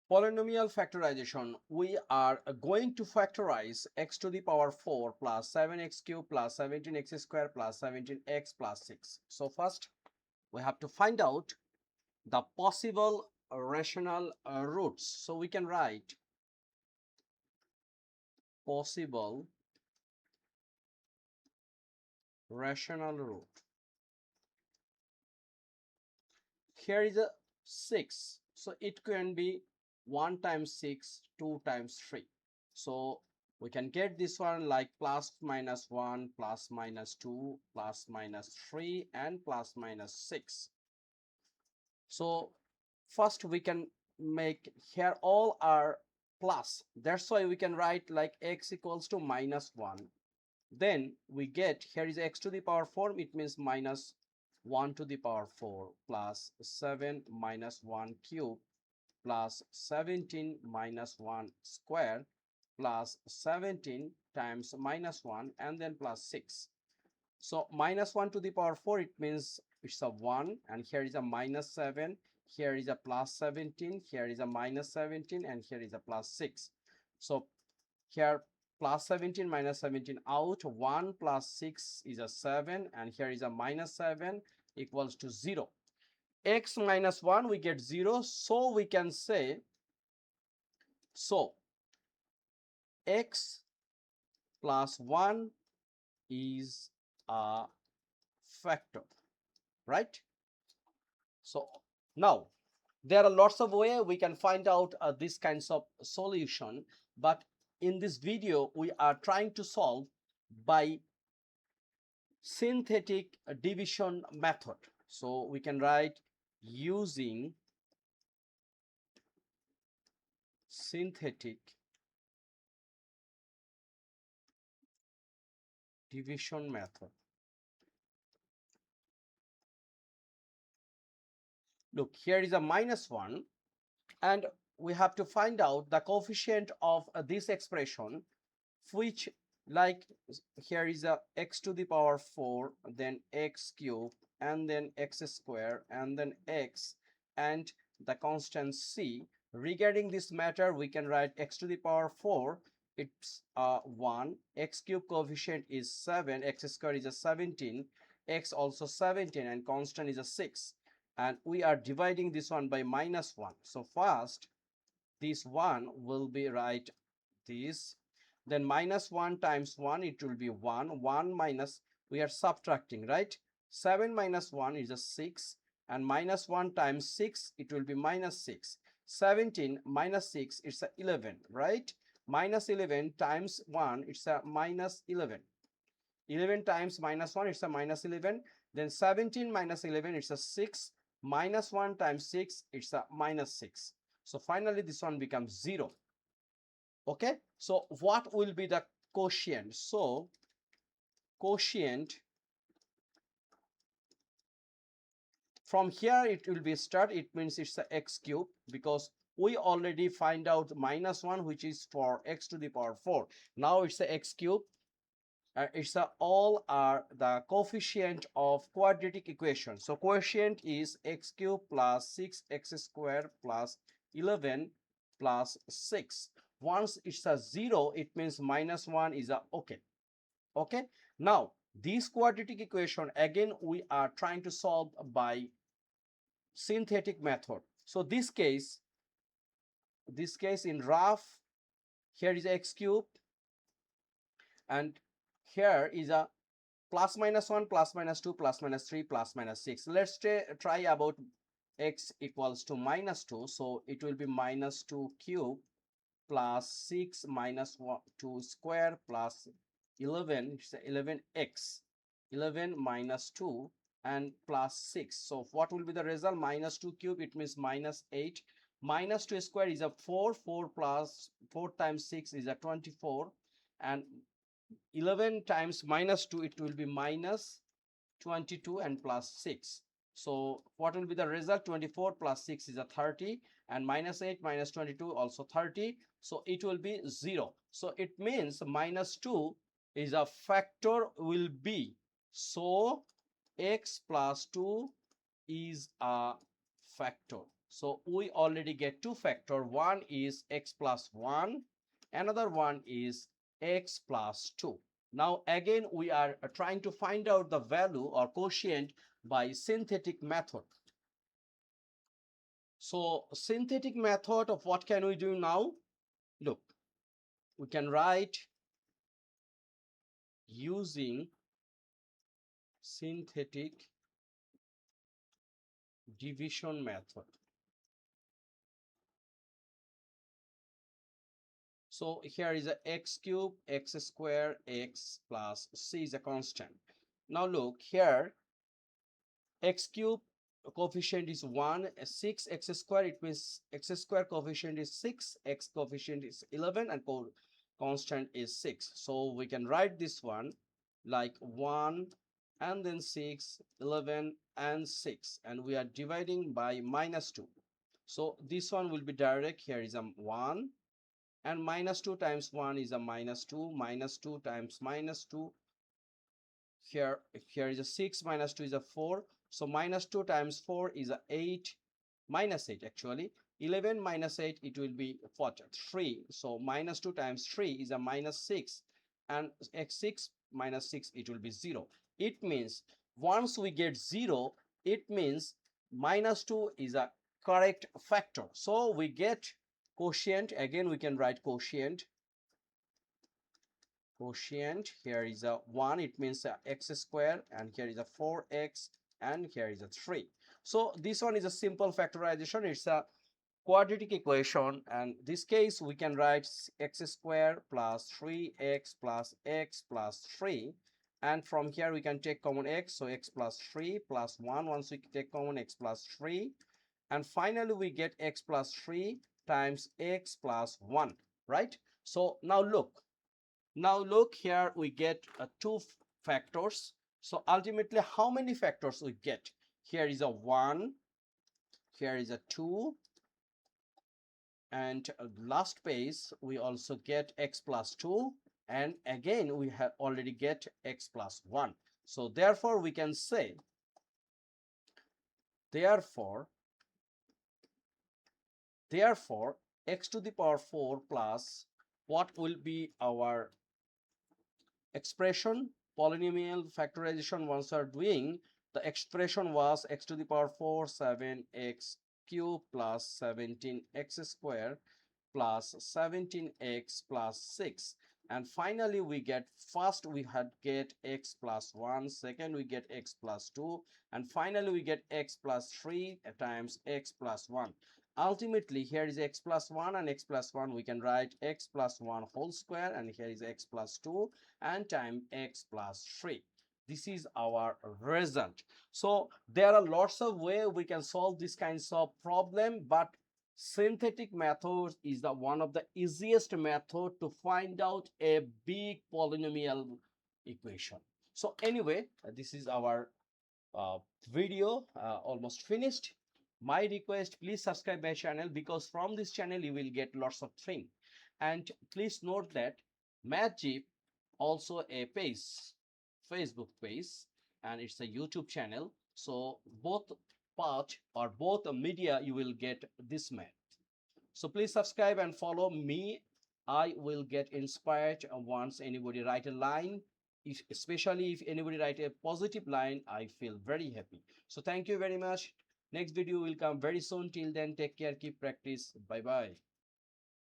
Polynomial factorization. We are going to factorize x to the power 4 plus 7x cube plus 17x square plus 17x plus 6. So first we have to find out the possible rational roots. So we can write possible rational root. Here is a 6. So it can be 1 times 6, 2 times 3. So we can get this one like plus minus 1, plus minus 2, plus minus 3, and plus minus 6. So first we can make here all are plus. That's why we can write like x equals to minus 1. Then we get here is x to the power 4. It means minus 1 to the power 4 plus 7 minus 1 cube plus 17 minus 1 square plus 17 times minus 1 and then plus 6. So minus 1 to the power 4, it means it's a 1, and here is a minus 7, here is a plus 17, here is a minus 17, and here is a plus 6. So here plus 17 minus 17 out, 1 plus 6 is a 7, and here is a minus 7 equals to 0. X minus 1 we get 0, so we can say, so x plus 1 is a factor, right? So now there are lots of ways we can find out these kinds of solution, but in this video we are trying to solve by synthetic division method. So we can write using synthetic division method. Look, here is a minus 1, and we have to find out the coefficient of this expression, which like here is a x to the power 4, then x cube, and then x square, and then x, and the constant c. Regarding this matter, we can write x to the power 4, it's 1, x cube coefficient is 7, x square is a 17, x also 17, and constant is a 6. And we are dividing this one by minus 1. So first this 1 will be right this, then minus 1 times 1, it will be 1, 1 minus, we are subtracting, right? 7 minus 1 is a 6, and minus 1 times 6, it will be minus 6. 17 minus 6, it's a 11, right? Minus 11 times 1, it's a minus 11. 11 times minus 1, it's a minus 11. Then 17 minus 11, it's a 6. Minus 1 times 6, it's a minus 6. So finally this one becomes 0. Okay, so what will be the quotient? So quotient, from here it will be start, it means it's a x cube, because we already find out minus 1, which is for x to the power 4. Now it's a x cube. It's all are the coefficient of quadratic equation. So quotient is x cube plus 6x square plus 11 plus 6. Once it's a 0, it means minus 1 is a okay. Okay, now this quadratic equation again we are trying to solve by synthetic method. So this case in rough, here is x cube, and here is a plus minus 1, plus minus 2, plus minus 3, plus minus 6. Let's try about x equals to minus 2. So it will be minus 2 cube plus 6 minus 2 square plus 11, it's 11x, 11 minus 2 and plus 6. So what will be the result? Minus 2 cube, it means minus 8. Minus 2 square is a 4, 4 plus 4 times 6 is a 24, and 11 times minus 2, it will be minus 22 and plus 6. So what will be the result? 24 plus 6 is a 30, and minus 8 minus 22 also 30. So it will be 0. So it means minus 2 is a factor will be. So x plus 2 is a factor. So we already get two factor. One is x plus 1, another one is x plus 2. Now again we are trying to find out the value or quotient by synthetic method. So synthetic method of what can we do now? Look, we can write using synthetic division method. So here is a x cube, x square, x plus c is a constant. Now look here, x cube coefficient is 1, 6 x square, it means x square coefficient is 6, x coefficient is 11, and constant is 6. So we can write this one like 1 and then 6, 11 and 6, and we are dividing by -2. So this one will be direct. Here is a 1, and -2 times 1 is a -2, -2 times -2. Here is a 6, -2 is a 4. So -2 times 4 is a 8, -8 actually. 11 minus 8, it will be 3. So -2 times 3 is a -6, and x6 minus 6, it will be 0. It means once we get 0, it means -2 is a correct factor. So we get quotient. Again we can write quotient. Here is a 1, it means x square, and here is a 4x, and here is a 3. So this one is a simple factorization. It's a quadratic equation, and this case we can write x square plus 3x plus x plus 3, and from here we can take common x, so x plus 3 plus 1. Once we take common, x plus 3, and finally we get x plus 3 times x plus 1, right? So now look here, we get two factors. So ultimately how many factors we get? Here is a 1, here is a 2, and last page we also get x plus 2, and again we have already get x plus 1. So therefore we can say, therefore x to the power 4 plus what will be our expression? Polynomial factorization, once we are doing, the expression was x to the power 4 7x cube plus 17x square plus 17x plus 6, and finally we get, first we had get x plus 1, second we get x plus 2, and finally we get x plus 3 times x plus 1. Ultimately here is x plus 1 and x plus 1, we can write x plus 1 whole square, and here is x plus 2 and time x plus 3. This is our result. So there are lots of ways we can solve this kinds of problem, but synthetic method is the one of the easiest method to find out a big polynomial equation. So anyway, this is our video almost finished. My request, please subscribe my channel, because from this channel you will get lots of things. And please note that MathJip also a page, Facebook page, and it's a YouTube channel. So both part or both media you will get this math. So please subscribe and follow me. I will get inspired once anybody write a line. Especially if anybody write a positive line, I feel very happy. So thank you very much. Next video will come very soon. Till then, take care, keep practice. Bye bye.